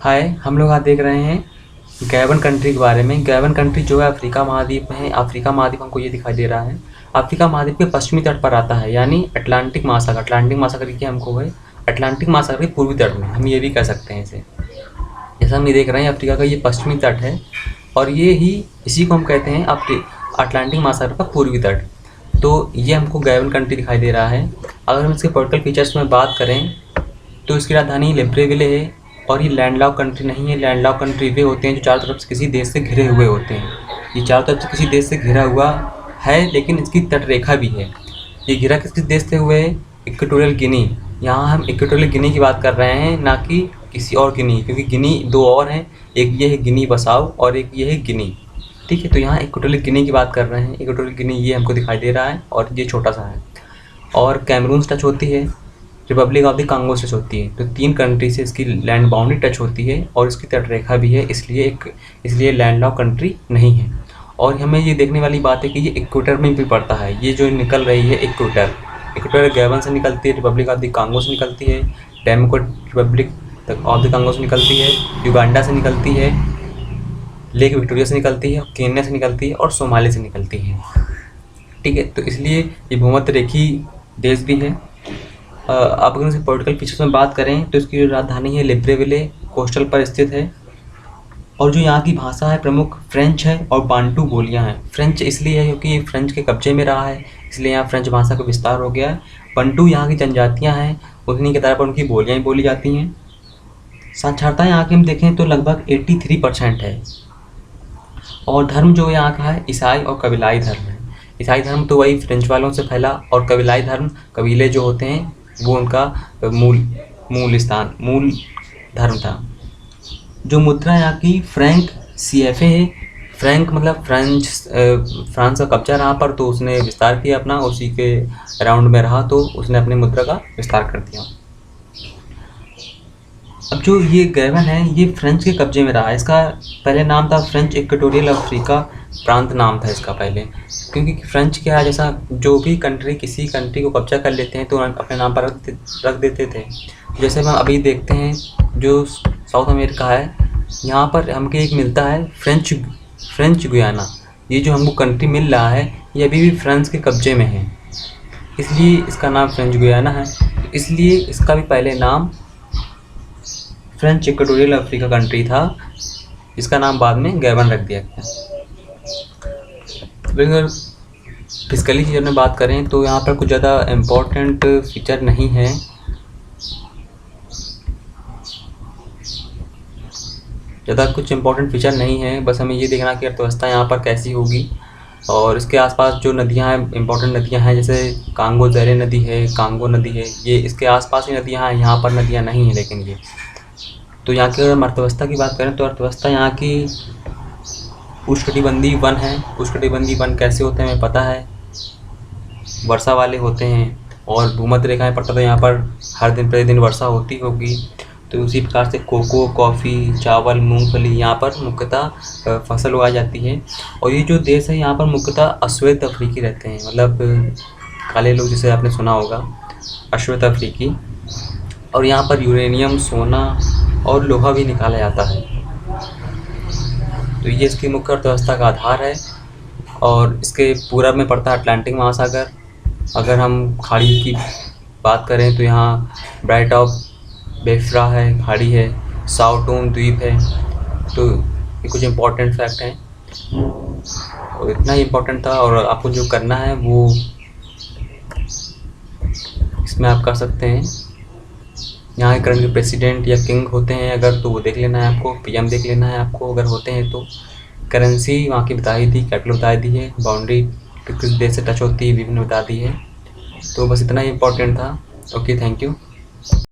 हाय, हम लोग आज देख रहे हैं गैबन कंट्री के बारे में। गैबन कंट्री जो है अफ्रीका महाद्वीप में है। अफ्रीका महाद्वीप हमको ये दिखाई दे रहा है। अफ्रीका महाद्वीप के पश्चिमी तट पर आता है, यानी अटलांटिक महासागर। अटलांटिक महासागर की हमको है अटलांटिक महासागर के पूर्वी तट में, हम ये भी कह सकते हैं इसे। जैसा हम ये देख रहे हैं, अफ्रीका का ये पश्चिमी तट है और ये ही इसी को हम कहते हैं अटलांटिक महासागर का पूर्वी तट। तो ये हमको गैबन कंट्री दिखाई दे रहा है। अगर हम इसके पोलिटिकल फीचर्स में बात करें तो इसकी राजधानी लिब्रेविले है और ये लैंडलॉक कंट्री नहीं है। लैंडलॉक कंट्री वे होते हैं जो चारों तरफ से किसी देश से घिरे हुए होते हैं। ये चारों तरफ से किसी देश से घिरा हुआ है, लेकिन इसकी तटरेखा भी है। ये घिरा किस देश से हुए है? Equatorial Guinea. यहाँ हम इक्वेटोरियल गिनी की बात कर रहे हैं, ना कि किसी और गिनी, क्योंकि गिनी दो और हैं। एक ये है गिनी बसाओ और एक ये है गिनी। ठीक है, तो यहाँ इक्वेटोरियल गिनी की बात कर रहे हैं। इक्वेटोरियल गिनी ये हमको दिखाई दे रहा है और ये छोटा सा है। और कैमरून से टच होती है, रिपब्लिक ऑफ द कांगो से होती है। तो 3 कंट्री से इसकी लैंड बाउंड्री टच होती है और इसकी तटरेखा भी है, इसलिए लैंडलॉक कंट्री नहीं है। और हमें ये देखने वाली बात है कि ये इक्वेटर में भी पड़ता है। ये जो निकल रही है इक्वेटर गैबन से निकलती है, रिपब्लिक ऑफ द कांगो से निकलती है, democratic Republic of the Congo से निकलती है, युगांडा से निकलती है, लेक विक्टोरिया से निकलती है, केन्या से निकलती है और सोमालिया से निकलती है। ठीक है, तो इसलिए ये भूमध्य रेखी देश भी है। अब अगर इसके पॉलिटिकल फीचर्स में बात करें तो इसकी जो राजधानी है लिब्रेविले कोस्टल पर स्थित है। और जो यहाँ की भाषा है प्रमुख फ्रेंच है और बांटू बोलियाँ हैं। फ्रेंच इसलिए है क्योंकि ये फ्रेंच के कब्जे में रहा है, इसलिए यहाँ फ्रेंच भाषा का विस्तार हो गया है। बंटू यहाँ की जनजातियाँ हैं, उन्हीं के आधार पर उनकी बोलियाँ ही बोली जाती हैं। साक्षरता यहाँ की हम देखें तो लगभग 83% है। और धर्म जो यहाँ का है ईसाई और कबीलाई धर्म है। ईसाई धर्म तो वही फ्रेंच वालों से फैला, और कबीलाई धर्म कबीले जो होते हैं वो उनका मूल धर्म था। जो मुद्रा यहाँ की फ्रैंक CFA है। फ्रैंक मतलब फ्रांस का कब्जा रहा पर, तो उसने विस्तार किया अपना, उसी के अराउंड में रहा तो उसने अपनी मुद्रा का विस्तार कर दिया। अब जो ये गैबन है ये फ्रेंच के कब्जे में रहा है। इसका पहले नाम था फ्रेंच इक्वेटोरियल अफ्रीका प्रांत नाम था इसका पहले, क्योंकि फ्रेंच क्या है, जैसा जो भी कंट्री किसी कंट्री को कब्जा कर लेते हैं तो अपने नाम पर रख देते थे। जैसे हम अभी देखते हैं जो साउथ अमेरिका है, यहाँ पर हमको एक मिलता है फ्रेंच गुयाना। ये जो हमको कंट्री मिल रहा है ये अभी भी फ्रांस के कब्जे में है, इसलिए इसका नाम फ्रेंच गुयाना है। इसलिए इसका भी पहले नाम फ्रेंच इक्वेटोरियल अफ्रीका कंट्री था, इसका नाम बाद में गैबन रख दिया गया। अगर फिजिकली चीज़ों में बात करें तो यहाँ पर कुछ ज़्यादा इम्पोर्टेंट फीचर नहीं है। कुछ इम्पोर्टेंट फीचर नहीं है, बस हमें ये देखना कि अर्थव्यवस्था यहाँ पर कैसी होगी। और इसके आसपास जो नदियाँ हैं, इम्पोर्टेंट नदियाँ हैं, जैसे कांगो ज़ेरे नदी है, कांगो नदी है, ये इसके आसपास ही नदियाँ हैं। यहाँ पर नदियाँ नहीं हैं, लेकिन ये तो यहाँ की अगर अर्थव्यवस्था की बात करें तो अर्थव्यवस्था यहाँ की उष्णकटिबंधीय वन है। उष्णकटिबंधीय वन कैसे होते हैं हमें पता है, वर्षा वाले होते हैं और भूमध्य रेखाएं पड़ता तो यहाँ पर हर दिन प्रतिदिन वर्षा होती होगी। तो उसी प्रकार से कोको, कॉफ़ी, चावल, मूंगफली यहाँ पर मुख्यतः फसल उगाई जाती है। और ये जो देश है यहाँ पर मुख्यतः अश्वेत अफ्रीकी रहते हैं, मतलब काले लोग, जिसे आपने सुना होगा, अश्वेत अफ्रीकी। और यहाँ पर यूरेनियम, सोना और लोहा भी निकाला जाता है। तो ये इसकी मुख्य अर्थव्यवस्था का आधार है। और इसके पूरब में पड़ता है अटलांटिक महासागर। अगर हम खाड़ी की बात करें तो यहाँ ब्राइट ऑफ बेफ्रा है, खाड़ी है, साओ टोम द्वीप है। तो ये कुछ इम्पोर्टेंट फैक्ट हैं, और इतना ही इम्पोर्टेंट था। और आपको जो करना है वो इसमें आप कर सकते हैं। यहाँ के करंट प्रेसिडेंट या किंग होते हैं अगर, तो वो देख लेना है आपको। PM देख लेना है आपको अगर होते हैं तो। करेंसी वहाँ की बताई दी, कैपिटल बता दी है, बाउंड्री किस देश से टच होती है विभिन्न बता दी है। तो बस इतना ही इम्पोर्टेंट था। Okay, thank you.